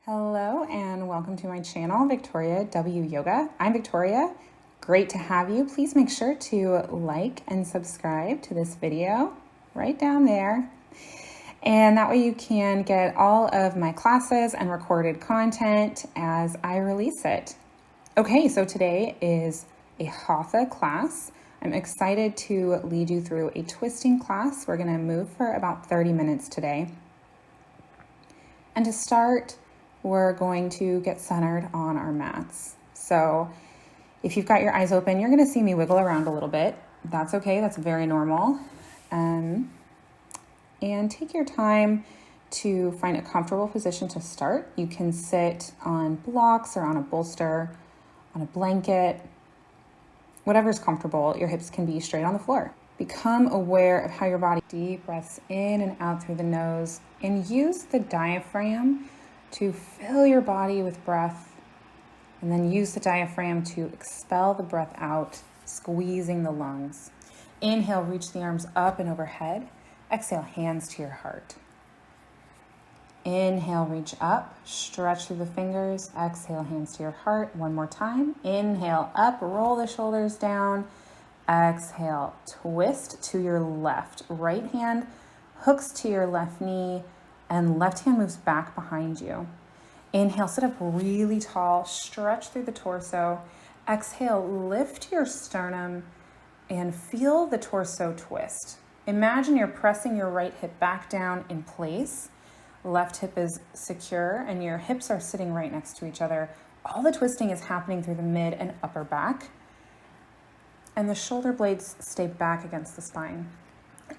Hello and welcome to my channel, Victoria W Yoga. I'm Victoria. Great to have you. Please make sure to like and subscribe to this video right down there. And that way you can get all of my classes and recorded content as I release it. Okay, so today is a Hatha class. I'm excited to lead you through a twisting class. We're going to move for about 30 minutes today. And to start, we're going to get centered on our mats. So if you've got your eyes open, you're going to see me wiggle around a little bit. That's okay. That's very normal. And take your time to find a comfortable position to start. You can sit on blocks or on a bolster, on a blanket, whatever's comfortable. Your hips can be straight on the floor. Become aware of how your body, deep breaths in and out through the nose, and use the diaphragm to fill your body with breath, and then use the diaphragm to expel the breath out, squeezing the lungs. Inhale, reach the arms up and overhead. Exhale, hands to your heart. Inhale, reach up, stretch through the fingers. Exhale, hands to your heart. One more time. Inhale, up, roll the shoulders down. Exhale, twist to your left. Right hand hooks to your left knee, and left hand moves back behind you. Inhale, sit up really tall, stretch through the torso. Exhale, lift your sternum and feel the torso twist. Imagine you're pressing your right hip back down in place. Left hip is secure and your hips are sitting right next to each other. All the twisting is happening through the mid and upper back. And the shoulder blades stay back against the spine.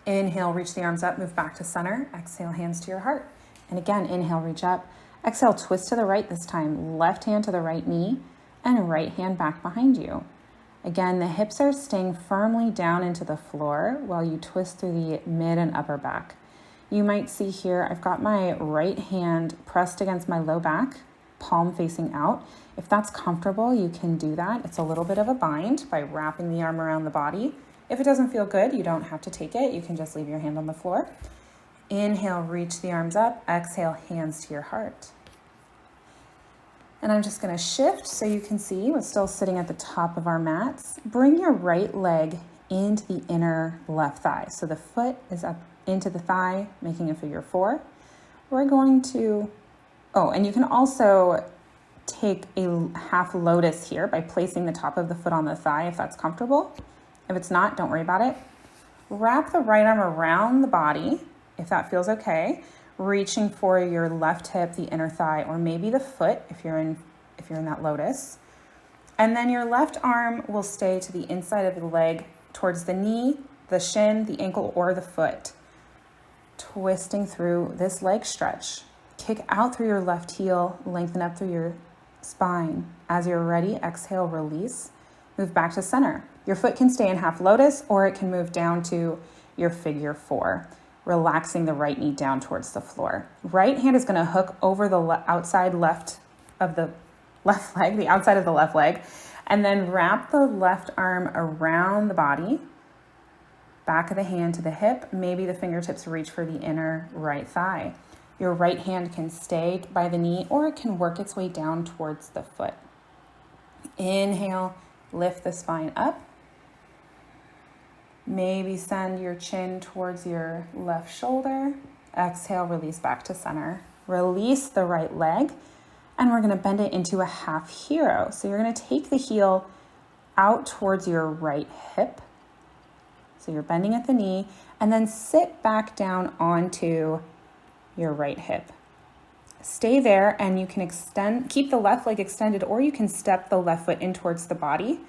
Inhale, reach the arms up, move back to center. Exhale, hands to your heart. And again, inhale, reach up. Exhale, twist to the right this time. Left hand to the right knee and right hand back behind you. Again, the hips are staying firmly down into the floor while you twist through the mid and upper back. You might see here, I've got my right hand pressed against my low back, palm facing out. If that's comfortable, you can do that. It's a little bit of a bind by wrapping the arm around the body. If it doesn't feel good, you don't have to take it. You can just leave your hand on the floor. Inhale, reach the arms up. Exhale, hands to your heart. And I'm just going to shift so you can see we're still sitting at the top of our mats. Bring your right leg into the inner left thigh. So the foot is up into the thigh, making a figure four. We're going to, and you can also take a half lotus here by placing the top of the foot on the thigh if that's comfortable. If it's not, don't worry about it. Wrap the right arm around the body, if that feels okay, reaching for your left hip, the inner thigh, or maybe the foot if you're in that lotus. And then your left arm will stay to the inside of the leg towards the knee, the shin, the ankle, or the foot. Twisting through this leg stretch. Kick out through your left heel, lengthen up through your spine. As you're ready, exhale, release. Move back to center. Your foot can stay in half lotus or it can move down to your figure four, relaxing the right knee down towards the floor. Right hand is going to hook over the outside left of the left leg, the outside of the left leg, and then wrap the left arm around the body, back of the hand to the hip. Maybe the fingertips reach for the inner right thigh. Your right hand can stay by the knee or it can work its way down towards the foot. Inhale, lift the spine up. Maybe send your chin towards your left shoulder. Exhale, release back to center. Release the right leg, and we're going to bend it into a half hero. So you're going to take the heel out towards your right hip. So you're bending at the knee, and then sit back down onto your right hip. Stay there, and you can keep the left leg extended, or you can step the left foot in towards the body.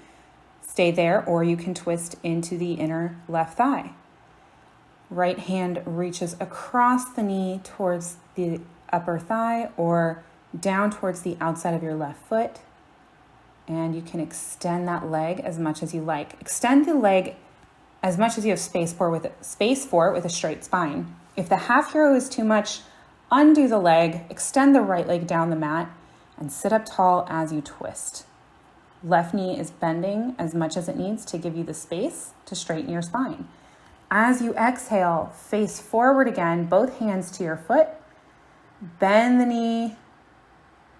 Stay there, or you can twist into the inner left thigh. Right hand reaches across the knee towards the upper thigh or down towards the outside of your left foot. And you can extend that leg as much as you like. Extend the leg as much as you have space for with a straight spine. If the half hero is too much, undo the leg, extend the right leg down the mat, and sit up tall as you twist. Left knee is bending as much as it needs to give you the space to straighten your spine. As you exhale, face forward again, both hands to your foot. Bend the knee,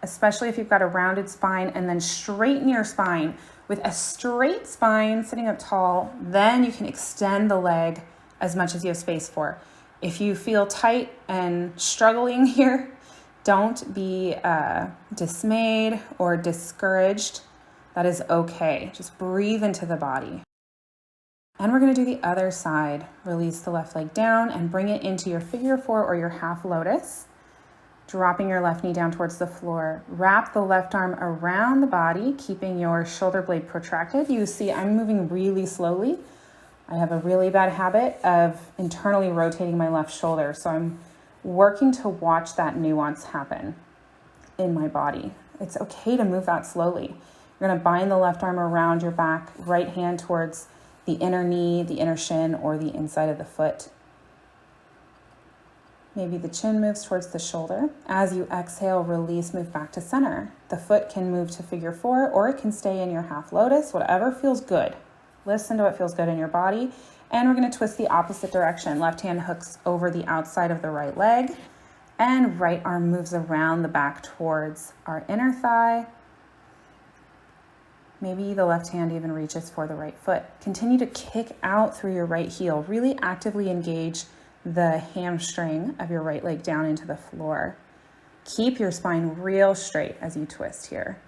especially if you've got a rounded spine, and then straighten your spine. With a straight spine sitting up tall, then you can extend the leg as much as you have space for. If you feel tight and struggling here, don't be dismayed or discouraged. That is okay. Just breathe into the body. And we're going to do the other side. Release the left leg down and bring it into your figure four or your half lotus. Dropping your left knee down towards the floor. Wrap the left arm around the body, keeping your shoulder blade protracted. You see I'm moving really slowly. I have a really bad habit of internally rotating my left shoulder, so I'm working to watch that nuance happen in my body. It's okay to move that slowly. You're going to bind the left arm around your back, right hand towards the inner knee, the inner shin, or the inside of the foot. Maybe the chin moves towards the shoulder. As you exhale, release, move back to center. The foot can move to figure four, or it can stay in your half lotus, whatever feels good. Listen to what feels good in your body. And we're going to twist the opposite direction. Left hand hooks over the outside of the right leg, and right arm moves around the back towards our inner thigh. Maybe the left hand even reaches for the right foot. Continue to kick out through your right heel. Really actively engage the hamstring of your right leg down into the floor. Keep your spine real straight as you twist here.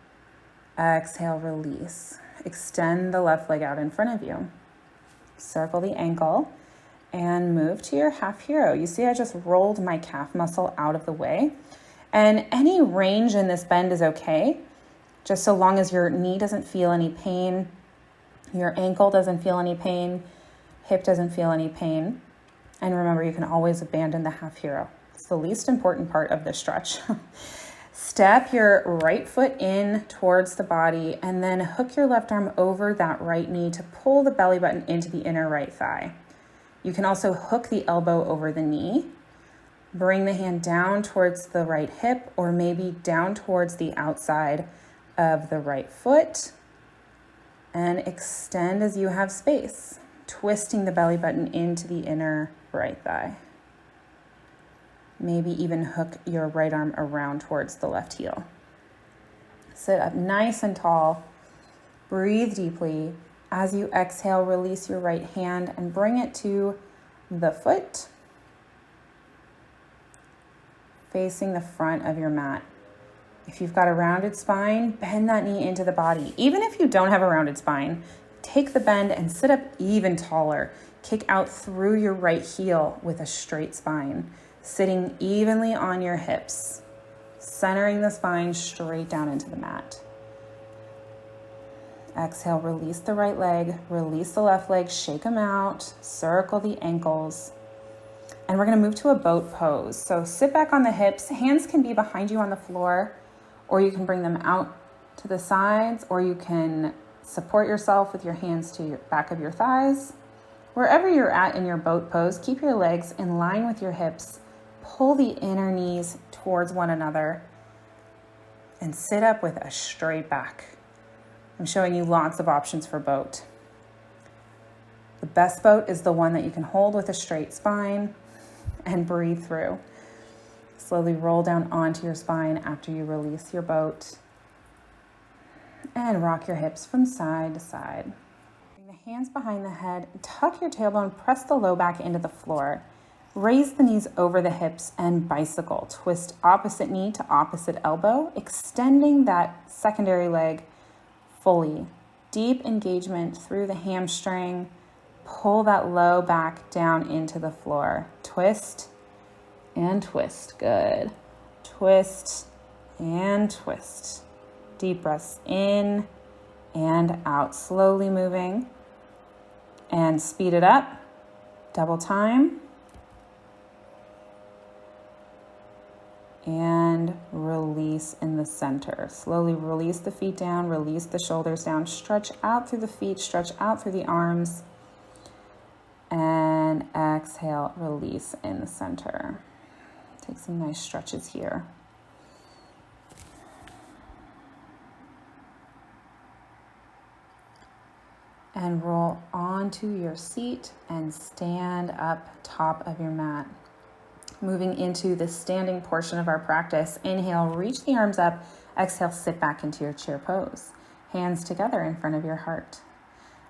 Exhale, release. Extend the left leg out in front of you. Circle the ankle and move to your half hero. You see I just rolled my calf muscle out of the way. And any range in this bend is okay, just so long as your knee doesn't feel any pain, your ankle doesn't feel any pain, hip doesn't feel any pain. And remember, you can always abandon the half hero. It's the least important part of the stretch. Step your right foot in towards the body and then hook your left arm over that right knee to pull the belly button into the inner right thigh. You can also hook the elbow over the knee. Bring the hand down towards the right hip, or maybe down towards the outside of the right foot, and extend as you have space, twisting the belly button into the inner right thigh. Maybe even hook your right arm around towards the left heel. Sit up nice and tall. Breathe deeply. As you exhale, release your right hand and bring it to the foot, facing the front of your mat. If you've got a rounded spine, bend that knee into the body. Even if you don't have a rounded spine, take the bend and sit up even taller. Kick out through your right heel with a straight spine, sitting evenly on your hips, centering the spine straight down into the mat. Exhale, release the right leg, release the left leg, shake them out, circle the ankles. And we're gonna move to a boat pose. So sit back on the hips, hands can be behind you on the floor, or you can bring them out to the sides, or you can support yourself with your hands to your back of your thighs. Wherever you're at in your boat pose, keep your legs in line with your hips. Pull the inner knees towards one another and sit up with a straight back. I'm showing you lots of options for boat. The best boat is the one that you can hold with a straight spine and breathe through. Slowly roll down onto your spine after you release your boat. And rock your hips from side to side. Bring the hands behind the head, tuck your tailbone, press the low back into the floor. Raise the knees over the hips and bicycle. Twist opposite knee to opposite elbow, extending that secondary leg fully. Deep engagement through the hamstring. Pull that low back down into the floor. Twist and twist. Good. Twist and twist. Deep breaths in and out. Slowly moving. And speed it up. Double time. And release in the center. Slowly release the feet down, release the shoulders down, stretch out through the feet, stretch out through the arms, and exhale, release in the center. Take some nice stretches here. And roll onto your seat and stand up top of your mat. Moving into the standing portion of our practice. Inhale, reach the arms up. Exhale, sit back into your chair pose. Hands together in front of your heart.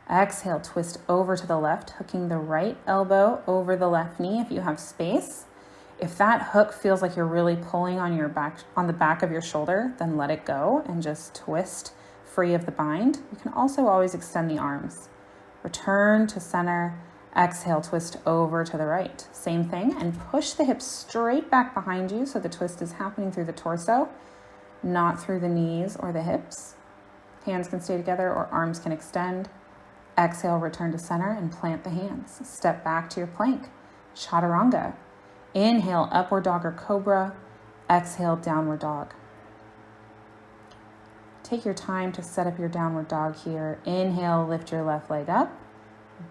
Exhale, twist over to the left, hooking the right elbow over the left knee if you have space. If that hook feels like you're really pulling on your back, on the back of your shoulder, then let it go and just twist free of the bind. You can also always extend the arms. Return to center. Exhale, twist over to the right. Same thing, and push the hips straight back behind you so the twist is happening through the torso, not through the knees or the hips. Hands can stay together or arms can extend. Exhale, return to center and plant the hands. Step back to your plank. Chaturanga. Inhale, upward dog or cobra. Exhale, downward dog. Take your time to set up your downward dog here. Inhale, lift your left leg up.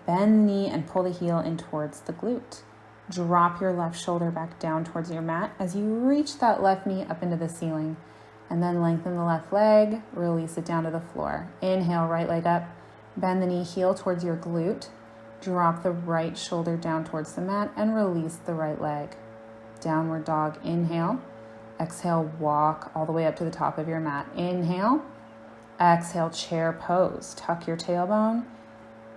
Bend the knee and pull the heel in towards the glute. Drop your left shoulder back down towards your mat as you reach that left knee up into the ceiling. And then lengthen the left leg, release it down to the floor. Inhale, right leg up. Bend the knee, heel towards your glute. Drop the right shoulder down towards the mat and release the right leg. Downward dog, inhale. Exhale, walk all the way up to the top of your mat. Inhale. Exhale, chair pose. Tuck your tailbone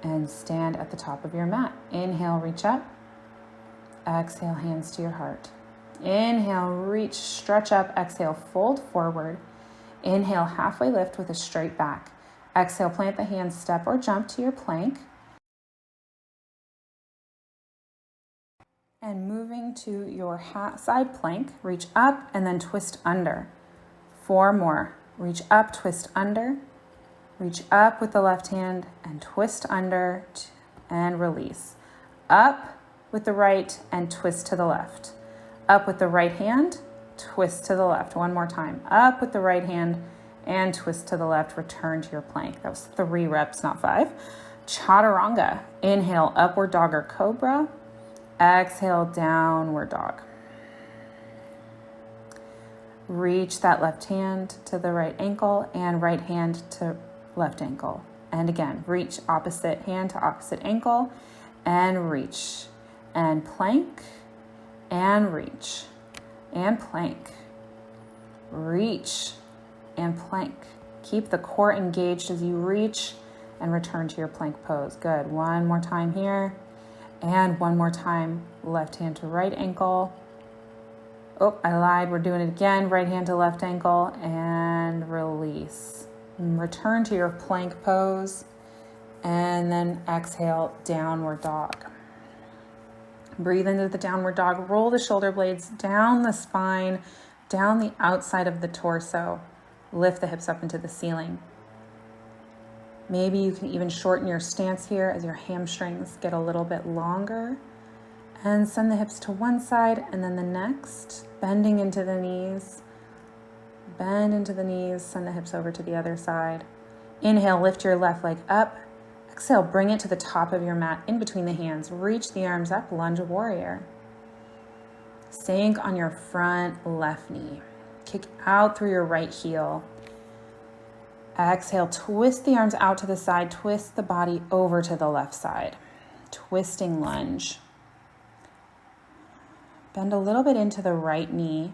and stand at the top of your mat. Inhale, reach up. Exhale, hands to your heart. Inhale, reach, stretch up. Exhale, fold forward. Inhale, halfway lift with a straight back. Exhale, plant the hands, step or jump to your plank. And moving to your side plank, reach up and then twist under. 4 more. Reach up, twist under. Reach up with the left hand and twist under and release. Up with the right and twist to the left. Up with the right hand, twist to the left. 1 more time. Up with the right hand and twist to the left. Return to your plank. That was 3 reps, not 5. Chaturanga. Inhale, upward dog or cobra. Exhale, downward dog. Reach that left hand to the right ankle and right hand to left ankle. And again, reach opposite hand to opposite ankle and reach. And plank and reach. And plank. Reach and plank. Keep the core engaged as you reach and return to your plank pose. Good. 1 more time here. And 1 more time, left hand to right ankle. Oh, I lied. We're doing it again. Right hand to left ankle and release. And return to your plank pose. And then exhale, downward dog. Breathe into the downward dog. Roll the shoulder blades down the spine, down the outside of the torso. Lift the hips up into the ceiling. Maybe you can even shorten your stance here as your hamstrings get a little bit longer. And send the hips to one side and then the next. Bending into the knees. Bend into the knees. Send the hips over to the other side. Inhale, lift your left leg up. Exhale, bring it to the top of your mat in between the hands. Reach the arms up, lunge warrior. Sink on your front left knee. Kick out through your right heel. Exhale, twist the arms out to the side, twist the body over to the left side. Twisting lunge. Bend a little bit into the right knee.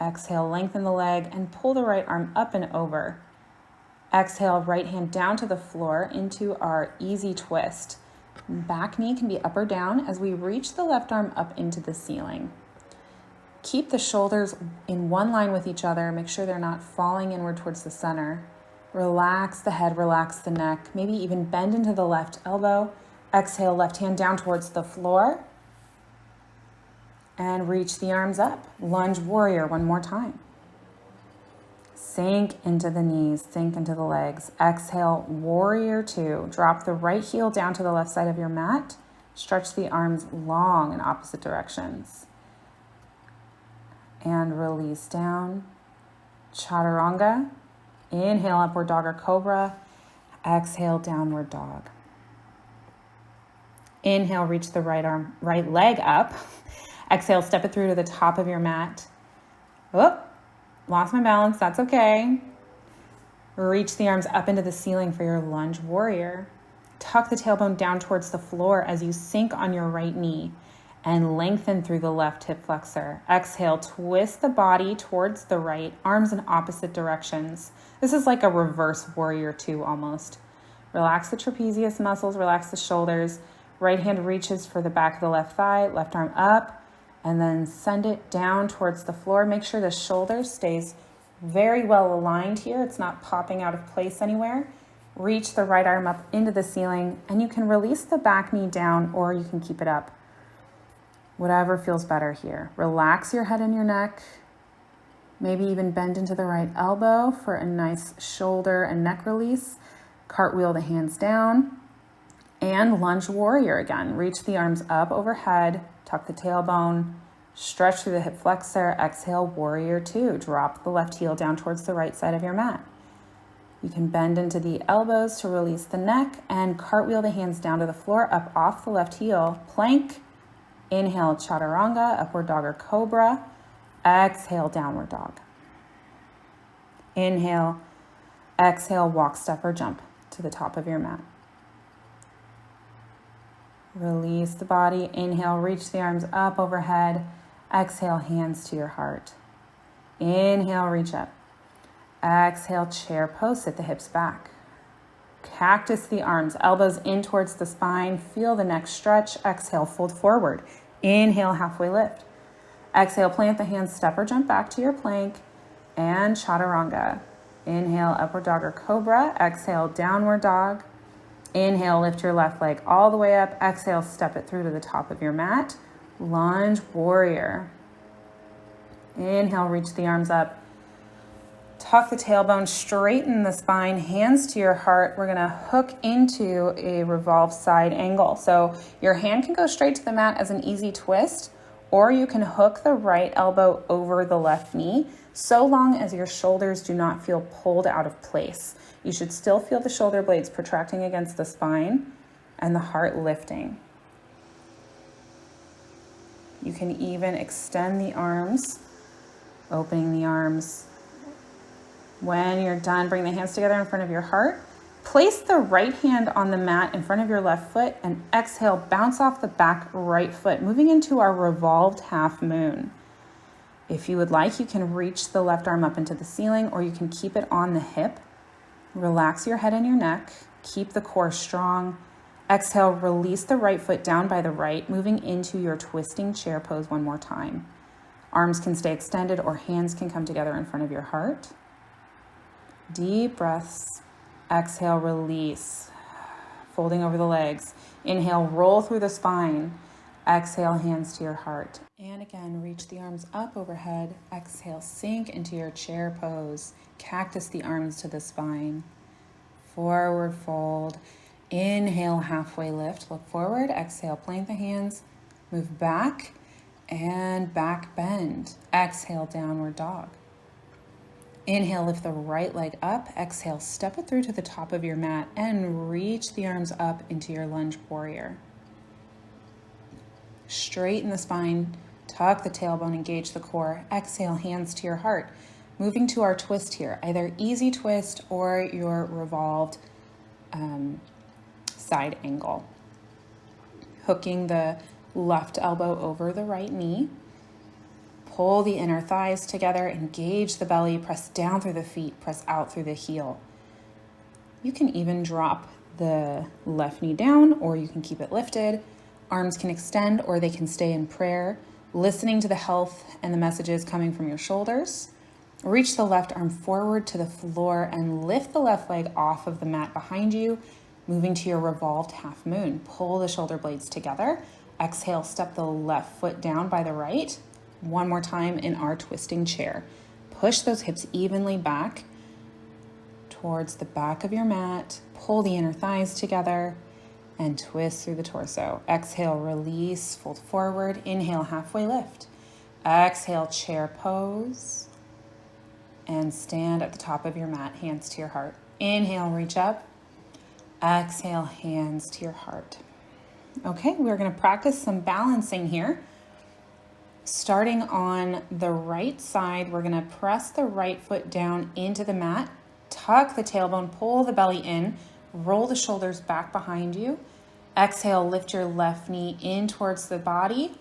Exhale, lengthen the leg and pull the right arm up and over. Exhale, right hand down to the floor into our easy twist. Back knee can be up or down as we reach the left arm up into the ceiling. Keep the shoulders in one line with each other. Make sure they're not falling inward towards the center. Relax the head, relax the neck. Maybe even bend into the left elbow. Exhale, left hand down towards the floor. And reach the arms up. Lunge warrior 1 more time. Sink into the knees, sink into the legs. Exhale, warrior 2. Drop the right heel down to the left side of your mat. Stretch the arms long in opposite directions. And release down. Chaturanga. Inhale, upward dog or cobra. Exhale, downward dog. Inhale, reach the right leg up. Exhale, step it through to the top of your mat. Oh, lost my balance. That's okay. Reach the arms up into the ceiling for your lunge warrior. Tuck the tailbone down towards the floor as you sink on your right knee. and lengthen through the left hip flexor. Exhale, twist the body towards the right, arms in opposite directions. This is like a reverse warrior two almost. Relax the trapezius muscles, relax the shoulders. Right hand reaches for the back of the left thigh, left arm up, and then send it down towards the floor. Make sure the shoulder stays very well aligned here. It's not popping out of place anywhere. Reach the right arm up into the ceiling, and you can release the back knee down or you can keep it up. Whatever feels better here. Relax your head and your neck. Maybe even bend into the right elbow for a nice shoulder and neck release. Cartwheel the hands down and lunge warrior again. Reach the arms up overhead, tuck the tailbone, stretch through the hip flexor. Exhale, warrior two. Drop the left heel down towards the right side of your mat. You can bend into the elbows to release the neck and cartwheel the hands down to the floor, up off the left heel. Plank. Inhale, chaturanga, upward dog or cobra. Exhale, downward dog. Inhale, exhale, walk, step, or jump to the top of your mat. Release the body. Inhale, reach the arms up overhead. Exhale, hands to your heart. Inhale, reach up. Exhale, chair pose, sit the hips back. Cactus the arms, elbows in towards the spine. Feel the neck stretch. Exhale, fold forward. Inhale, halfway lift. Exhale, plant the hands, step or jump back to your plank. And chaturanga. Inhale, upward dog or cobra. Exhale, downward dog. Inhale, lift your left leg all the way up. Exhale, step it through to the top of your mat. Lunge warrior. Inhale, reach the arms up. Tuck the tailbone, straighten the spine, hands to your heart. We're gonna hook into a revolve side angle. So your hand can go straight to the mat as an easy twist, or you can hook the right elbow over the left knee, so long as your shoulders do not feel pulled out of place. You should still feel the shoulder blades protracting against the spine and the heart lifting. You can even extend the arms, opening the arms. When you're done, bring the hands together in front of your heart. Place the right hand on the mat in front of your left foot and exhale, bounce off the back right foot, moving into our revolved half moon. If you would like, you can reach the left arm up into the ceiling or you can keep it on the hip. Relax your head and your neck. Keep the core strong. Exhale, release the right foot down by the right, moving into your twisting chair pose one more time. Arms can stay extended or hands can come together in front of your heart. Deep breaths. Exhale, release. Folding over the legs. Inhale, roll through the spine. Exhale, hands to your heart. And again, reach the arms up overhead. Exhale, sink into your chair pose. Cactus the arms to the spine. Forward fold. Inhale, halfway lift. Look forward. Exhale, plant the hands. Move back and back bend. Exhale, downward dog. Inhale, lift the right leg up. Exhale, step it through to the top of your mat and reach the arms up into your lunge warrior. Straighten the spine, tuck the tailbone, engage the core. Exhale, hands to your heart. Moving to our twist here, either easy twist or your revolved side angle. Hooking the left elbow over the right knee. Pull the inner thighs together, engage the belly, press down through the feet, press out through the heel. You can even drop the left knee down or you can keep it lifted. Arms can extend or they can stay in prayer, listening to the health and the messages coming from your shoulders. Reach the left arm forward to the floor and lift the left leg off of the mat behind you, moving to your revolved half moon. Pull the shoulder blades together. Exhale, step the left foot down by the right. One more time in our twisting chair. Push those hips evenly back towards the back of your mat. Pull the inner thighs together and twist through the torso. Exhale, release, fold forward. Inhale, halfway lift. Exhale, chair pose. And stand at the top of your mat, hands to your heart. Inhale, reach up. Exhale, hands to your heart. Okay, we're going to practice some balancing here. Starting on the right side, we're going to press the right foot down into the mat, tuck the tailbone, pull the belly in, roll the shoulders back behind you. Exhale, lift your left knee in towards the body.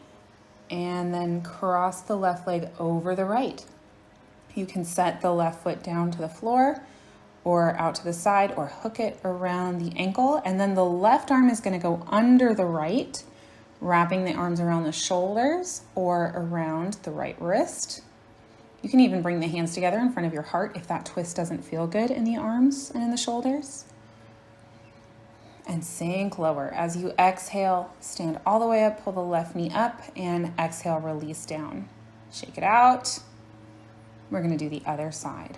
And then cross the left leg over the right. You can set the left foot down to the floor or out to the side or hook it around the ankle. And then the left arm is going to go under the right, wrapping the arms around the shoulders or around the right wrist. You can even bring the hands together in front of your heart if that twist doesn't feel good in the arms and in the shoulders. And sink lower. As you exhale, stand all the way up, pull the left knee up, and exhale, release down. Shake it out. We're going to do the other side.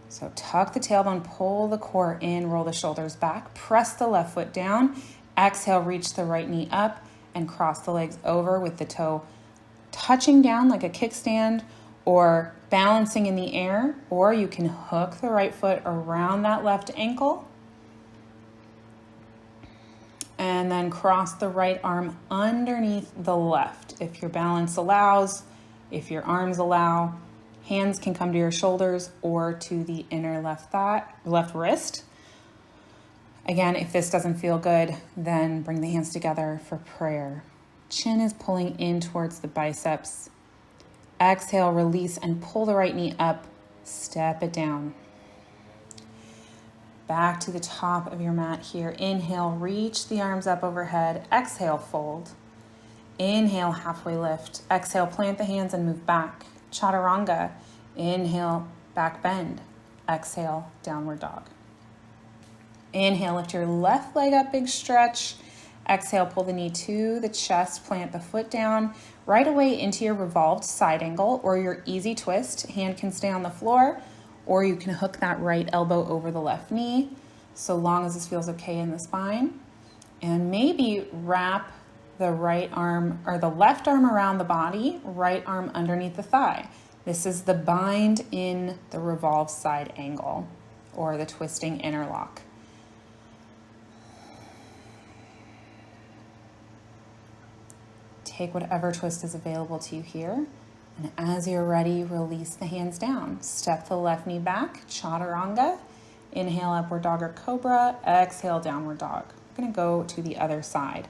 So tuck the tailbone, pull the core in, roll the shoulders back, press the left foot down, exhale, reach the right knee up, and cross the legs over with the toe touching down like a kickstand or balancing in the air, or you can hook the right foot around that left ankle and then cross the right arm underneath the left. If your balance allows, if your arms allow, hands can come to your shoulders or to the inner left thigh, left wrist. Again, if this doesn't feel good, then bring the hands together for prayer. Chin is pulling in towards the biceps. Exhale, release, and pull the right knee up. Step it down. Back to the top of your mat here. Inhale, reach the arms up overhead. Exhale, fold. Inhale, halfway lift. Exhale, plant the hands and move back. Chaturanga. Inhale, back bend. Exhale, downward dog. Inhale, lift your left leg up, big stretch. Exhale, pull the knee to the chest, plant the foot down, right away into your revolved side angle or your easy twist. Hand can stay on the floor, or you can hook that right elbow over the left knee, so long as this feels okay in the spine. And maybe wrap the right arm or the left arm around the body, right arm underneath the thigh. This is the bind in the revolved side angle or the twisting interlock. Take whatever twist is available to you here. And as you're ready, release the hands down. Step the left knee back, chaturanga. Inhale, upward dog or cobra. Exhale, downward dog. We're gonna go to the other side.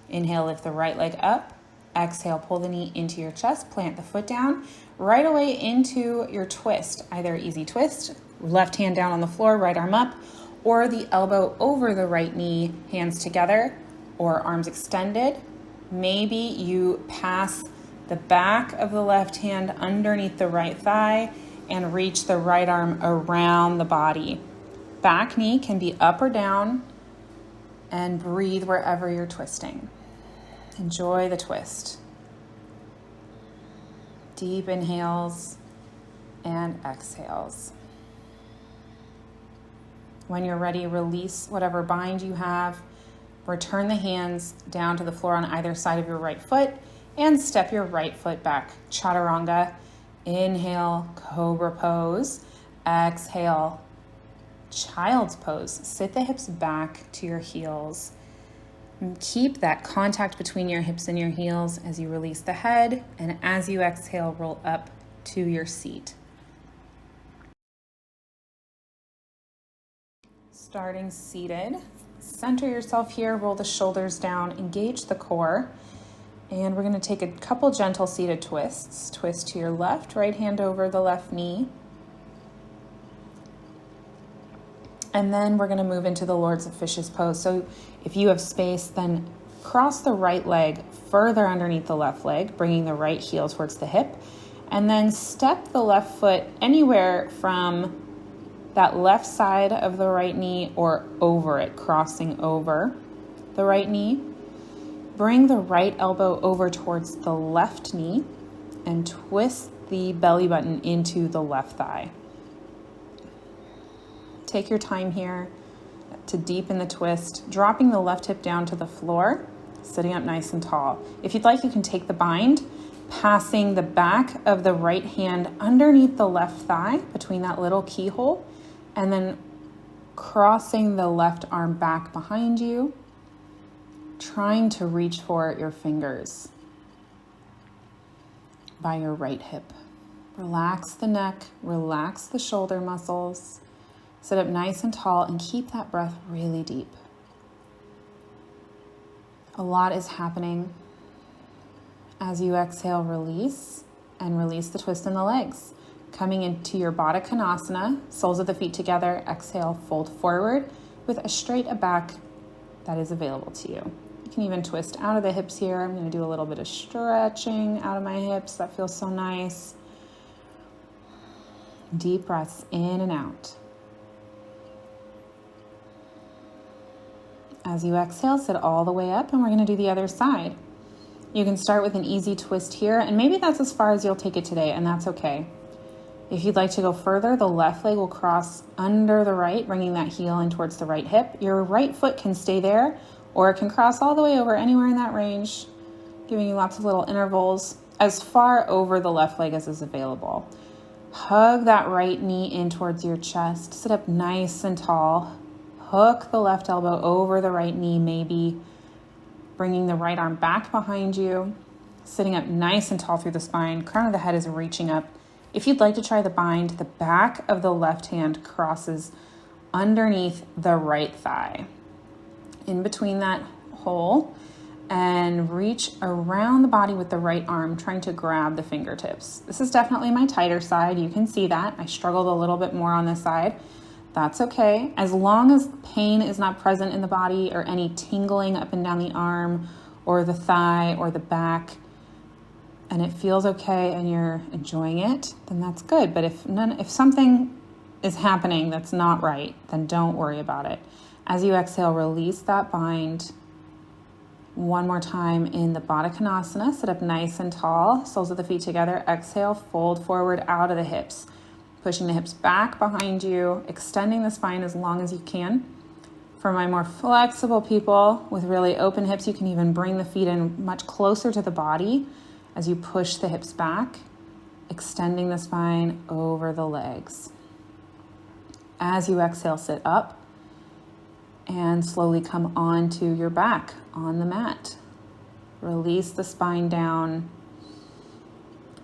Inhale, lift the right leg up. Exhale, pull the knee into your chest, plant the foot down. Right away into your twist, either easy twist, left hand down on the floor, right arm up, or the elbow over the right knee, hands together, or arms extended. Maybe you pass the back of the left hand underneath the right thigh and reach the right arm around the body. Back knee can be up or down, and breathe wherever you're twisting. Enjoy the twist. Deep inhales and exhales. When you're ready, release whatever bind you have. Return the hands down to the floor on either side of your right foot and step your right foot back. Chaturanga. Inhale, cobra pose. Exhale, child's pose. Sit the hips back to your heels. And keep that contact between your hips and your heels as you release the head, and as you exhale, roll up to your seat. Starting seated. Center yourself here, roll the shoulders down, engage the core, and we're going to take a couple gentle seated twists. Twist to your left, right hand over the left knee. And then we're going to move into the Lords of Fishes pose. So if you have space, then cross the right leg further underneath the left leg, bringing the right heel towards the hip, and then step the left foot anywhere from that left side of the right knee or over it, crossing over the right knee. Bring the right elbow over towards the left knee and twist the belly button into the left thigh. Take your time here to deepen the twist, dropping the left hip down to the floor, sitting up nice and tall. If you'd like, you can take the bind, passing the back of the right hand underneath the left thigh between that little keyhole, and then crossing the left arm back behind you, trying to reach for your fingers by your right hip. Relax the neck, relax the shoulder muscles, sit up nice and tall, and keep that breath really deep. A lot is happening. As you exhale, release and release the twist in the legs. Coming into your Baddha Konasana, soles of the feet together, exhale, fold forward with as straight a back that is available to you. You can even twist out of the hips here. I'm going to do a little bit of stretching out of my hips. That feels so nice. Deep breaths in and out. As you exhale, sit all the way up, and we're going to do the other side. You can start with an easy twist here, and maybe that's as far as you'll take it today, and that's okay. If you'd like to go further, the left leg will cross under the right, bringing that heel in towards the right hip. Your right foot can stay there, or it can cross all the way over anywhere in that range, giving you lots of little intervals, as far over the left leg as is available. Hug that right knee in towards your chest. Sit up nice and tall. Hook the left elbow over the right knee, maybe bringing the right arm back behind you. Sitting up nice and tall through the spine. Crown of the head is reaching up. If you'd like to try the bind, the back of the left hand crosses underneath the right thigh. In between that hole, and reach around the body with the right arm, trying to grab the fingertips. This is definitely my tighter side. You can see that. I struggled a little bit more on this side. That's okay. As long as pain is not present in the body or any tingling up and down the arm or the thigh or the back, and it feels okay and you're enjoying it, then that's good. But if something is happening that's not right, then don't worry about it. As you exhale, release that bind. One more time in the Baddha Konasana. Sit up nice and tall, soles of the feet together. Exhale, fold forward out of the hips. Pushing the hips back behind you, extending the spine as long as you can. For my more flexible people with really open hips, you can even bring the feet in much closer to the body as you push the hips back, extending the spine over the legs. As you exhale, sit up and slowly come onto your back on the mat. Release the spine down.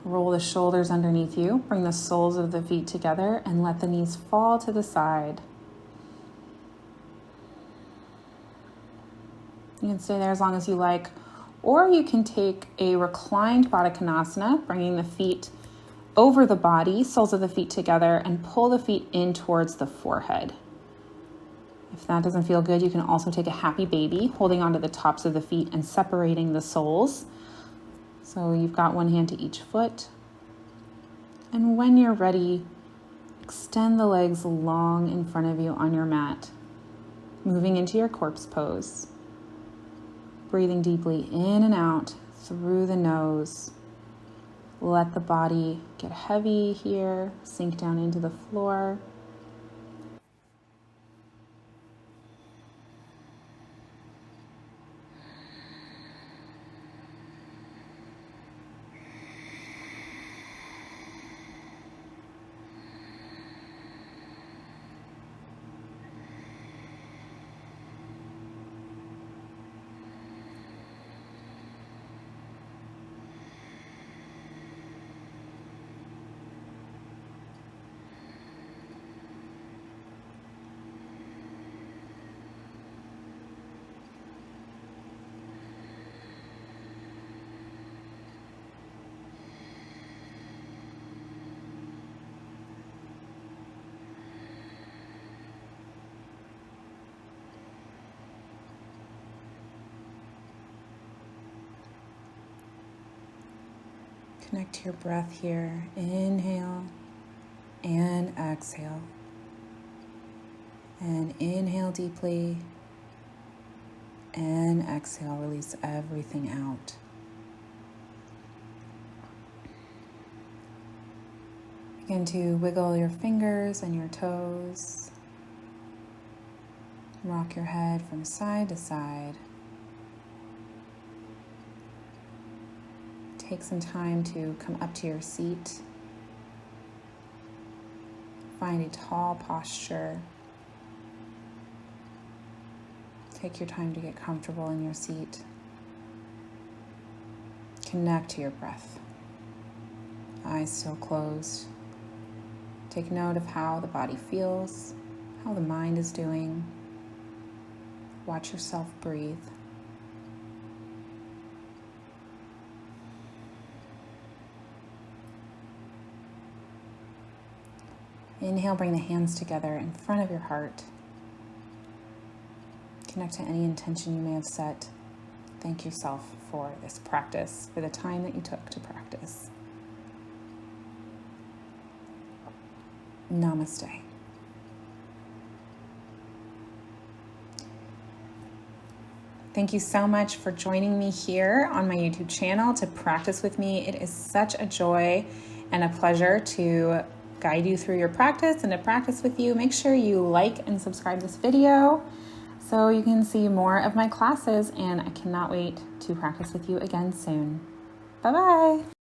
Roll the shoulders underneath you. Bring the soles of the feet together and let the knees fall to the side. You can stay there as long as you like, or you can take a reclined Baddha Konasana, bringing the feet over the body, soles of the feet together, and pull the feet in towards the forehead. If that doesn't feel good, you can also take a happy baby, holding onto the tops of the feet and separating the soles. So you've got one hand to each foot. And when you're ready, extend the legs long in front of you on your mat, moving into your corpse pose. Breathing deeply in and out through the nose. Let the body get heavy here, sink down into the floor. Connect to your breath here. Inhale and exhale. And inhale deeply. And exhale, release everything out. Begin to wiggle your fingers and your toes. Rock your head from side to side. Take some time to come up to your seat. Find a tall posture. Take your time to get comfortable in your seat. Connect to your breath. Eyes still closed. Take note of how the body feels, how the mind is doing. Watch yourself breathe. Inhale, bring the hands together in front of your heart. Connect to any intention you may have set. Thank yourself for this practice, for the time that you took to practice. Namaste. Thank you so much for joining me here on my YouTube channel to practice with me. It is such a joy and a pleasure to guide you through your practice and to practice with you. Make sure you like and subscribe this video so you can see more of my classes, and I cannot wait to practice with you again soon. Bye-bye.